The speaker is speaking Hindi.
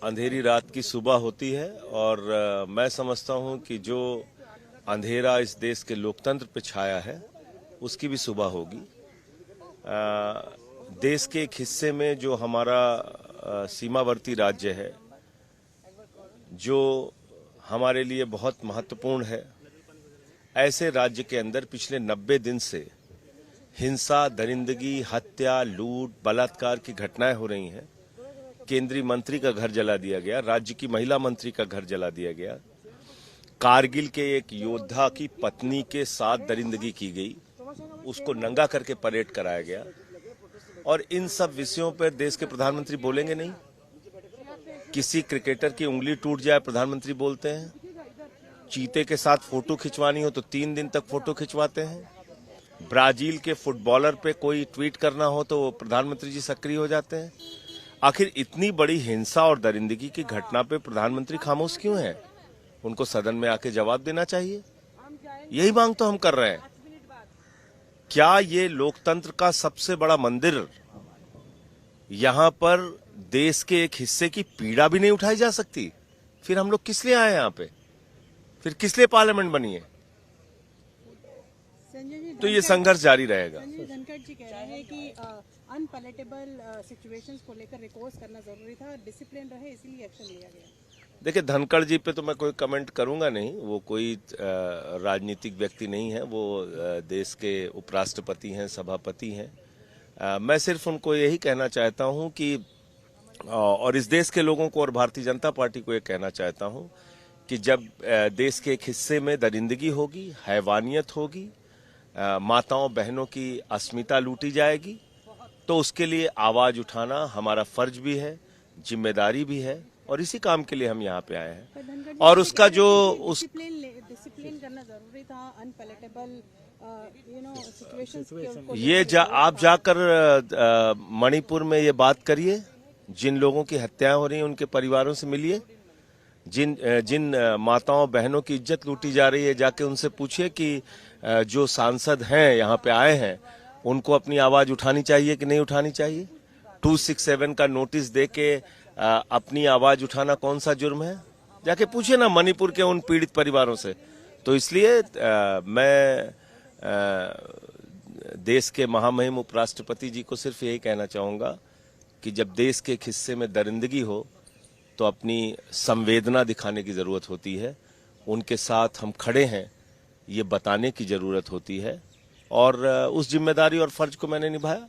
अंधेरी रात की सुबह होती है और मैं समझता हूं कि जो अंधेरा इस देश के लोकतंत्र पे छाया है उसकी भी सुबह होगी। देश के एक हिस्से में जो हमारा सीमावर्ती राज्य है, जो हमारे लिए बहुत महत्वपूर्ण है, ऐसे राज्य के अंदर पिछले 90 दिन से हिंसा, दरिंदगी, हत्या, लूट, बलात्कार की घटनाएं हो रही हैं। केंद्रीय मंत्री का घर जला दिया गया, राज्य की महिला मंत्री का घर जला दिया गया, कारगिल के एक योद्धा की पत्नी के साथ दरिंदगी की गई, उसको नंगा करके परेड कराया गया। और इन सब विषयों पर देश के प्रधानमंत्री बोलेंगे नहीं। किसी क्रिकेटर की उंगली टूट जाए, प्रधानमंत्री बोलते हैं। चीते के साथ फोटो खिंचवानी हो तो 3 दिन तक फोटो खिंचवाते हैं। ब्राजील के फुटबॉलर पे कोई ट्वीट करना हो तो प्रधानमंत्री जी सक्रिय हो जाते हैं। आखिर इतनी बड़ी हिंसा और दरिंदगी की घटना पे प्रधानमंत्री खामोश क्यों हैं? उनको सदन में आके जवाब देना चाहिए। यही मांग तो हम कर रहे हैं। क्या ये लोकतंत्र का सबसे बड़ा मंदिर, यहां पर देश के एक हिस्से की पीड़ा भी नहीं उठाई जा सकती? फिर हम लोग किस लिए आए यहां पे? फिर किस लिए पार्लियामेंट बनी है? तो ये संघर्ष जारी रहेगा। संजय धनखड़ जी कह रहे हैं कि अनपैलेटेबल सिचुएशंस को लेकर रिकॉर्स करना जरूरी था, डिसिप्लिन रहे इसीलिए एक्शन लिया गया। देखिए, धनखड़ जी पे तो मैं कोई कमेंट करूंगा नहीं। वो कोई राजनीतिक व्यक्ति नहीं है। वो देश के उपराष्ट्रपति हैं, सभापति हैं। मैं सिर्फ उनको यही कहना चाहता हूं कि और इस देश के लोगों को और भारतीय जनता पार्टी को ये कहना चाहता हूं कि जब देश के एक हिस्से में दरिंदगी होगी, हैवानियत होगी, माताओं बहनों की अस्मिता लूटी जाएगी, तो उसके लिए आवाज उठाना हमारा फर्ज भी है, जिम्मेदारी भी है, और इसी काम के लिए हम यहाँ पे आए हैं। और उसका जो डिसिप्लिन करना जरूरी था, अनपैलेटेबल सिचुएशंस ये आप जाकर मणिपुर में ये बात करिए। जिन लोगों की हत्याएं हो रही हैं उनके परिवारों से मिलिए। जिन माताओं बहनों की इज्जत लूटी जा रही है, जाके उनसे पूछिए कि जो सांसद हैं यहाँ पे आए हैं उनको अपनी आवाज उठानी चाहिए कि नहीं उठानी चाहिए। 267 का नोटिस देके अपनी आवाज उठाना कौन सा जुर्म है? जाके पूछिए ना मणिपुर के उन पीड़ित परिवारों से। तो इसलिए मैं देश के महामहिम उपराष्ट्रपति जी को सिर्फ यही कहना चाहूंगा कि जब देश के एक हिस्से में दरिंदगी हो तो अपनी संवेदना दिखाने की जरूरत होती है। उनके साथ हम खड़े हैं ये बताने की जरूरत होती है, और उस जिम्मेदारी और फर्ज को मैंने निभाया।